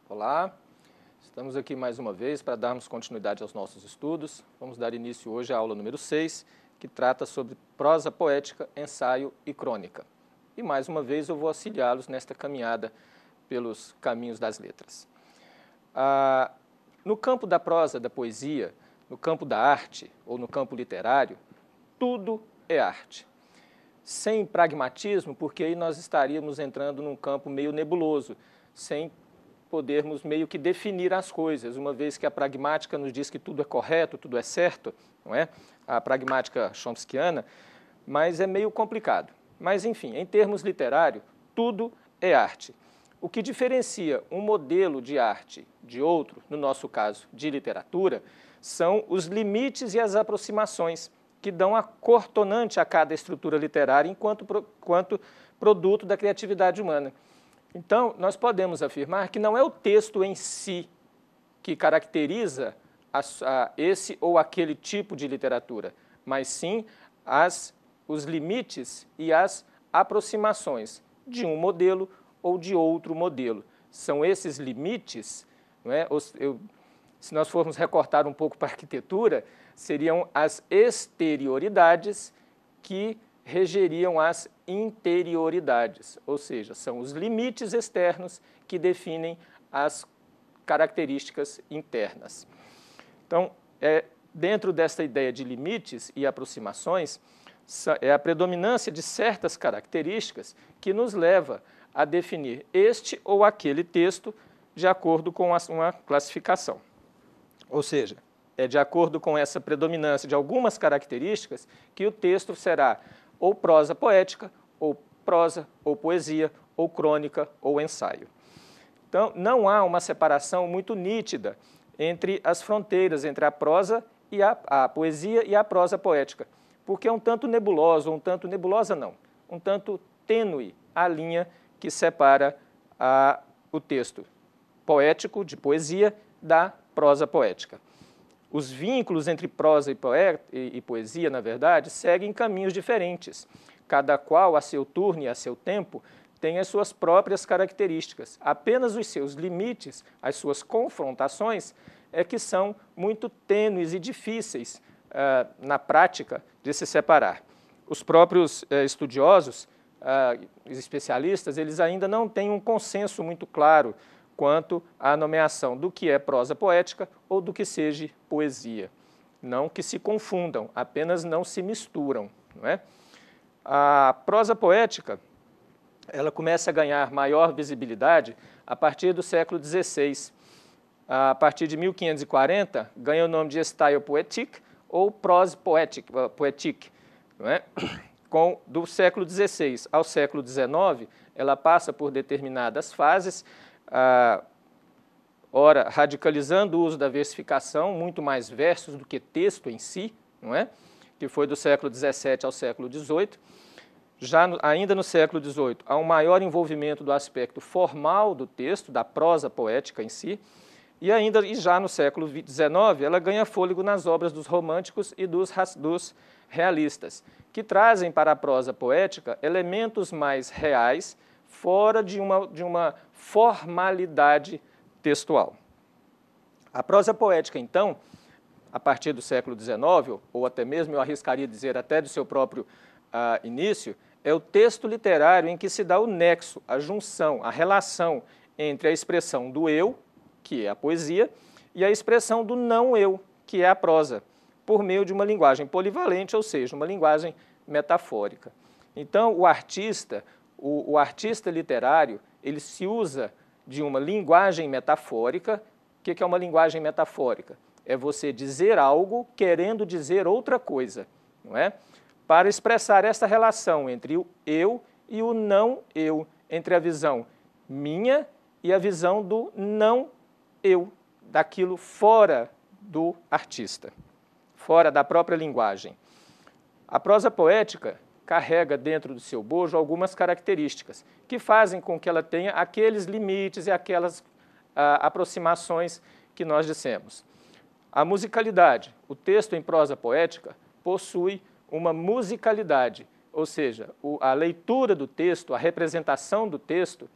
Olá, estamos aqui mais uma vez para darmos continuidade aos nossos estudos. Vamos dar início hoje à aula número 6, que trata sobre prosa poética, ensaio e crônica. E mais uma vez eu vou auxiliá-los nesta caminhada pelos caminhos das letras. No campo da prosa, da poesia, no campo da arte ou no campo literário, tudo é arte. Sem pragmatismo, porque aí nós estaríamos entrando num campo meio nebuloso, sem podermos meio que definir as coisas, uma vez que a pragmática nos diz que tudo é correto, tudo é certo, não é? A pragmática chomskiana, mas é meio complicado. Mas, enfim, em termos literários, tudo é arte. O que diferencia um modelo de arte de outro, no nosso caso de literatura, são os limites e as aproximações que dão a cor tonante a cada estrutura literária enquanto produto da criatividade humana. Então, nós podemos afirmar que não é o texto em si que caracteriza esse ou aquele tipo de literatura, mas sim os limites e as aproximações de um modelo ou de outro modelo. São esses limites, não é? Se nós formos recortar um pouco para a arquitetura, seriam as exterioridades que regeriam as interioridades, ou seja, são os limites externos que definem as características internas. Então, dentro dessa ideia de limites e aproximações, é a predominância de certas características que nos leva a definir este ou aquele texto de acordo com uma classificação. Ou seja, é de acordo com essa predominância de algumas características que o texto será ou prosa poética, ou prosa, ou poesia, ou crônica, ou ensaio. Então, não há uma separação muito nítida entre as fronteiras, entre a prosa e a poesia e a prosa poética, porque é um tanto nebuloso, um tanto tênue a linha que separa o texto poético, de poesia, da prosa poética. Os vínculos entre prosa e poesia, na verdade, seguem caminhos diferentes. Cada qual, a seu turno e a seu tempo, tem as suas próprias características. Apenas os seus limites, as suas confrontações, é que são muito tênues e difíceis na prática de se separar. Os próprios estudiosos, os especialistas, eles ainda não têm um consenso muito claro quanto à nomeação do que é prosa poética ou do que seja poesia. Não que se confundam, apenas não se misturam, não é? A prosa poética, ela começa a ganhar maior visibilidade a partir do século XVI. A partir de 1540, ganha o nome de style poétique ou prose poétique, não é? Do século XVI ao século XIX, ela passa por determinadas fases, ora, radicalizando o uso da versificação, muito mais versos do que texto em si, não é? Que foi do século XVII ao século XVIII. Ainda no século XVIII, há um maior envolvimento do aspecto formal do texto, da prosa poética em si, e já no século XIX, ela ganha fôlego nas obras dos românticos e dos realistas, que trazem para a prosa poética elementos mais reais, fora de uma formalidade textual. A prosa poética, então, a partir do século XIX, ou até mesmo, eu arriscaria dizer, até do seu próprio início, é o texto literário em que se dá o nexo, a junção, a relação entre a expressão do eu, que é a poesia, e a expressão do não-eu, que é a prosa, por meio de uma linguagem polivalente, ou seja, uma linguagem metafórica. Então, o artista literário, ele se usa de uma linguagem metafórica. O que é uma linguagem metafórica? É você dizer algo querendo dizer outra coisa, não é? Para expressar essa relação entre o eu e o não-eu, entre a visão minha e a visão do não-eu, daquilo fora do artista, fora da própria linguagem. A prosa poética carrega dentro do seu bojo algumas características que fazem com que ela tenha aqueles limites e aquelas aproximações que nós dissemos. A musicalidade. O texto em prosa poética possui uma musicalidade, ou seja, a leitura do texto, a representação do texto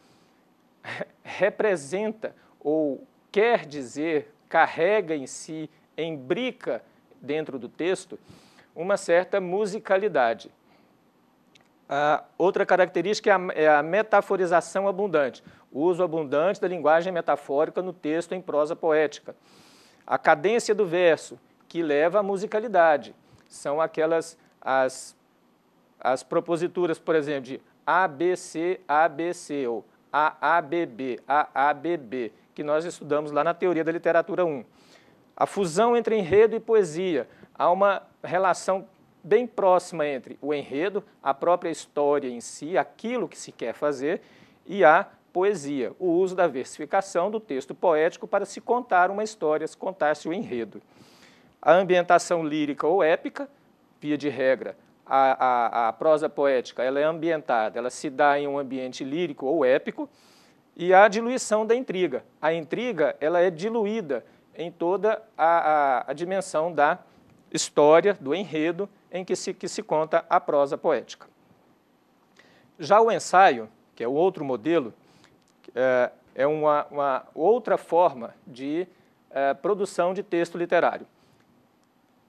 representa ou quer dizer, carrega em si, imbrica dentro do texto, uma certa musicalidade. A outra característica é a metaforização abundante, o uso abundante da linguagem metafórica no texto em prosa poética. A cadência do verso, que leva à musicalidade, são aquelas, as proposituras, por exemplo, de ABC, ABC, ou AABB, AABB, que nós estudamos lá na Teoria da Literatura 1. A fusão entre enredo e poesia, há uma relação bem próxima entre o enredo, a própria história em si, aquilo que se quer fazer, e a poesia, o uso da versificação do texto poético para se contar uma história, se contar-se o enredo. A ambientação lírica ou épica, via de regra, a prosa poética ela é ambientada, ela se dá em um ambiente lírico ou épico, e a diluição da intriga. A intriga ela é diluída em toda a dimensão da história, do enredo, em que se conta a prosa poética. Já o ensaio, que é o outro modelo, é uma outra forma de produção de texto literário.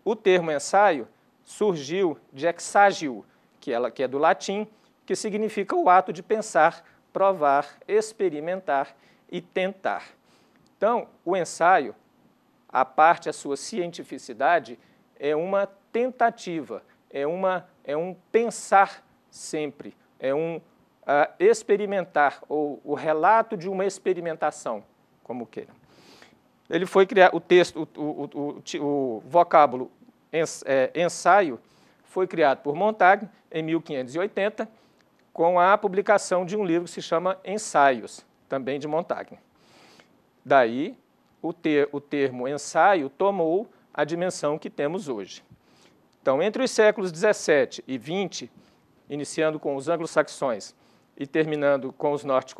O termo ensaio surgiu de exagio, que é do latim, que significa o ato de pensar, provar, experimentar e tentar. Então, o ensaio, a parte a sua cientificidade, é uma tentativa, é um pensar sempre, é um experimentar, ou o relato de uma experimentação, como queiram. Ele foi criar o texto, o vocábulo ensaio foi criado por Montaigne em 1580, com a publicação de um livro que se chama Ensaios, também de Montaigne. Daí, o termo ensaio tomou a dimensão que temos hoje. Então, entre os séculos 17 e 20, iniciando com os anglo-saxões e terminando com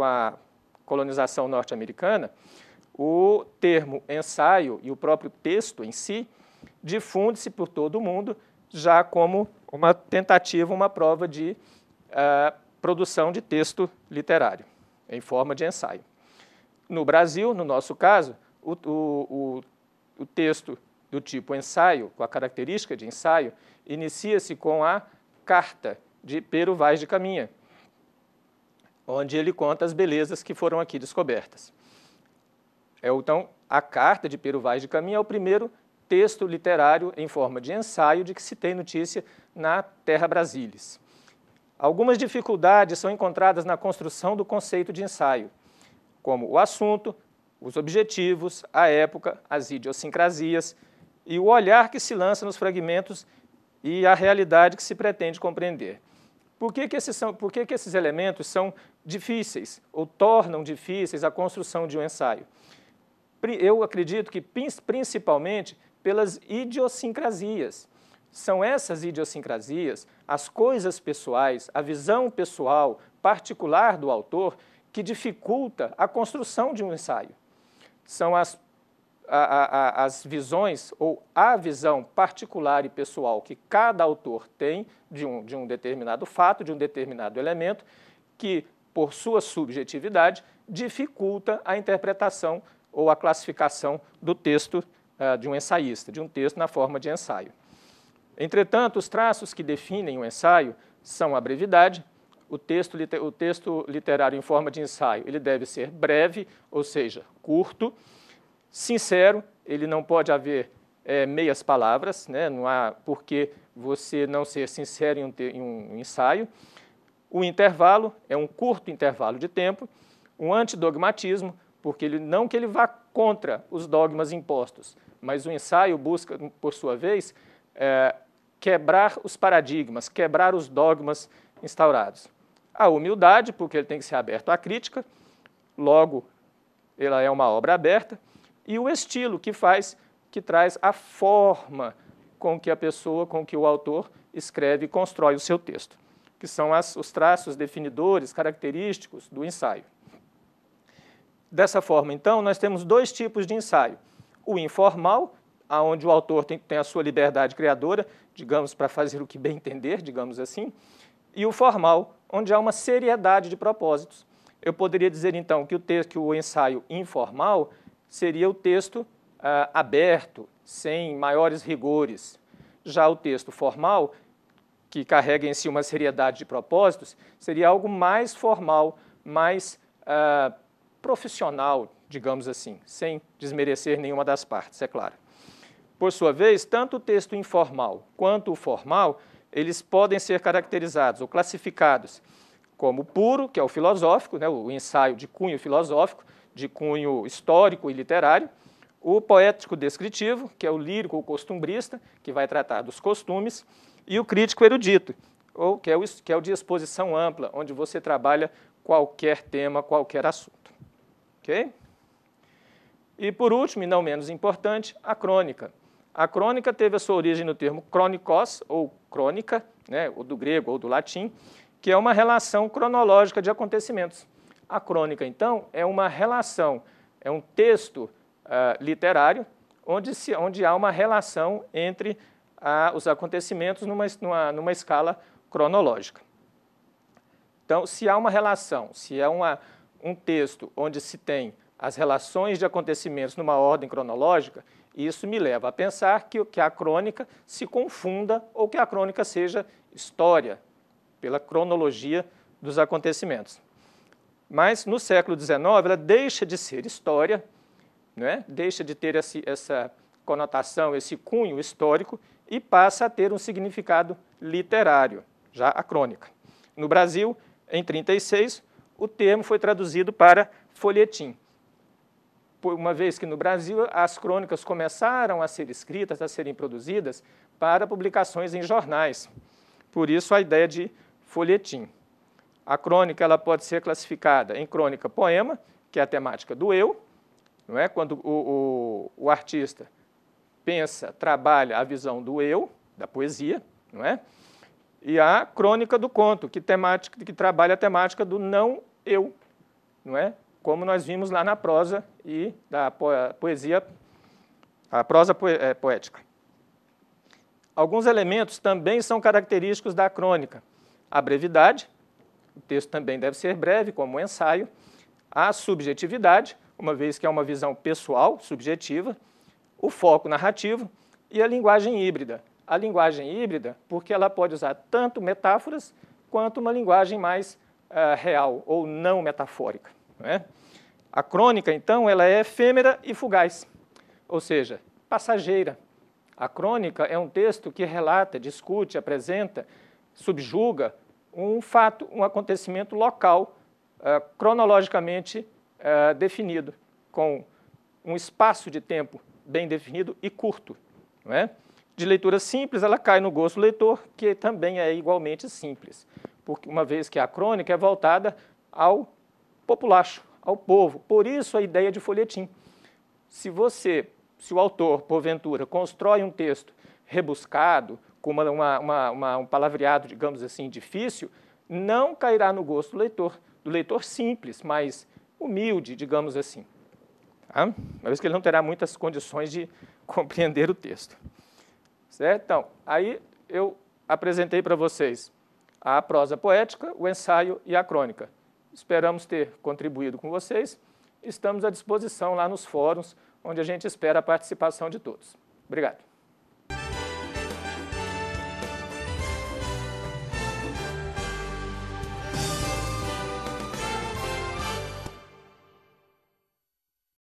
a colonização norte-americana, o termo ensaio e o próprio texto em si difunde-se por todo o mundo já como uma tentativa, uma prova de produção de texto literário, em forma de ensaio. No Brasil, no nosso caso, o texto do tipo ensaio, com a característica de ensaio, inicia-se com a Carta de Pero Vaz de Caminha, onde ele conta as belezas que foram aqui descobertas. Então, a Carta de Pero Vaz de Caminha é o primeiro texto literário em forma de ensaio de que se tem notícia na Terra Brasilis. Algumas dificuldades são encontradas na construção do conceito de ensaio, como o assunto, os objetivos, a época, as idiosincrasias e o olhar que se lança nos fragmentos e a realidade que se pretende compreender. Por que esses elementos são difíceis ou tornam difíceis a construção de um ensaio? Eu acredito que principalmente pelas idiosincrasias. São essas idiosincrasias, as coisas pessoais, a visão pessoal particular do autor que dificulta a construção de um ensaio. São as visões ou a visão particular e pessoal que cada autor tem de um determinado fato, de um determinado elemento, que, por sua subjetividade, dificulta a interpretação ou a classificação do texto de um ensaísta, de um texto na forma de ensaio. Entretanto, os traços que definem o ensaio são a brevidade. O texto literário em forma de ensaio ele deve ser breve, ou seja, curto, sincero, ele não pode haver meias palavras, né? Não há por que você não ser sincero em um ensaio. O intervalo é um curto intervalo de tempo, um antidogmatismo, porque não que ele vá contra os dogmas impostos, mas o ensaio busca, por sua vez, quebrar os paradigmas, quebrar os dogmas instaurados. A humildade, porque ele tem que ser aberto à crítica, logo, ela é uma obra aberta, e o estilo, que traz a forma com que a pessoa, com que o autor escreve e constrói o seu texto, que são os traços definidores, característicos do ensaio. Dessa forma, então, nós temos dois tipos de ensaio. O informal, onde o autor tem a sua liberdade criadora, digamos, para fazer o que bem entender, digamos assim, e o formal, onde há uma seriedade de propósitos. Eu poderia dizer, então, que o ensaio informal seria o texto aberto, sem maiores rigores. Já o texto formal, que carrega em si uma seriedade de propósitos, seria algo mais formal, mais profissional, digamos assim, sem desmerecer nenhuma das partes, é claro. Por sua vez, tanto o texto informal quanto o formal, eles podem ser caracterizados ou classificados como puro, que é o filosófico, né, o ensaio de cunho filosófico, de cunho histórico e literário, o poético descritivo, que é o lírico ou costumbrista, que vai tratar dos costumes, e o crítico erudito, que é o de exposição ampla, onde você trabalha qualquer tema, qualquer assunto. Ok? E, por último, e não menos importante, a crônica. A crônica teve a sua origem no termo chronikos, ou crônica, né, ou do grego ou do latim, que é uma relação cronológica de acontecimentos. A crônica, então, é uma relação, é um texto literário onde há uma relação entre os acontecimentos numa escala cronológica. Então, se há uma relação, se é um texto onde se tem as relações de acontecimentos numa ordem cronológica, isso me leva a pensar que a crônica se confunda ou que a crônica seja história, pela cronologia dos acontecimentos. Mas, no século XIX, ela deixa de ser história, né? Deixa de ter essa conotação, esse cunho histórico, e passa a ter um significado literário, já a crônica. No Brasil, em 1936, o termo foi traduzido para folhetim. Uma vez que no Brasil as crônicas começaram a ser escritas, a serem produzidas para publicações em jornais. Por isso a ideia de folhetim. A crônica ela pode ser classificada em crônica-poema, que é a temática do eu, não é? Quando o artista pensa, trabalha a visão do eu, da poesia, não é? E a crônica do conto, que trabalha a temática do não eu, não é? Como nós vimos lá na prosa e da poesia, a prosa poética. Alguns elementos também são característicos da crônica. A brevidade, o texto também deve ser breve, como um ensaio. A subjetividade, uma vez que é uma visão pessoal, subjetiva. O foco narrativo e a linguagem híbrida. A linguagem híbrida, porque ela pode usar tanto metáforas quanto uma linguagem mais real ou não metafórica. Não é? A crônica, então, ela é efêmera e fugaz, ou seja, passageira. A crônica é um texto que relata, discute, apresenta, subjuga um fato, um acontecimento local, cronologicamente definido, com um espaço de tempo bem definido e curto. Não é? De leitura simples, ela cai no gosto do leitor, que também é igualmente simples, porque uma vez que a crônica é voltada ao populacho, ao povo. Por isso a ideia de folhetim. Se o autor, porventura, constrói um texto rebuscado, com um palavreado, digamos assim, difícil, não cairá no gosto do leitor simples, mais humilde, digamos assim. Tá? Uma vez que ele não terá muitas condições de compreender o texto. Certo? Então, aí eu apresentei para vocês a prosa poética, o ensaio e a crônica. Esperamos ter contribuído com vocês. Estamos à disposição lá nos fóruns, onde a gente espera a participação de todos. Obrigado.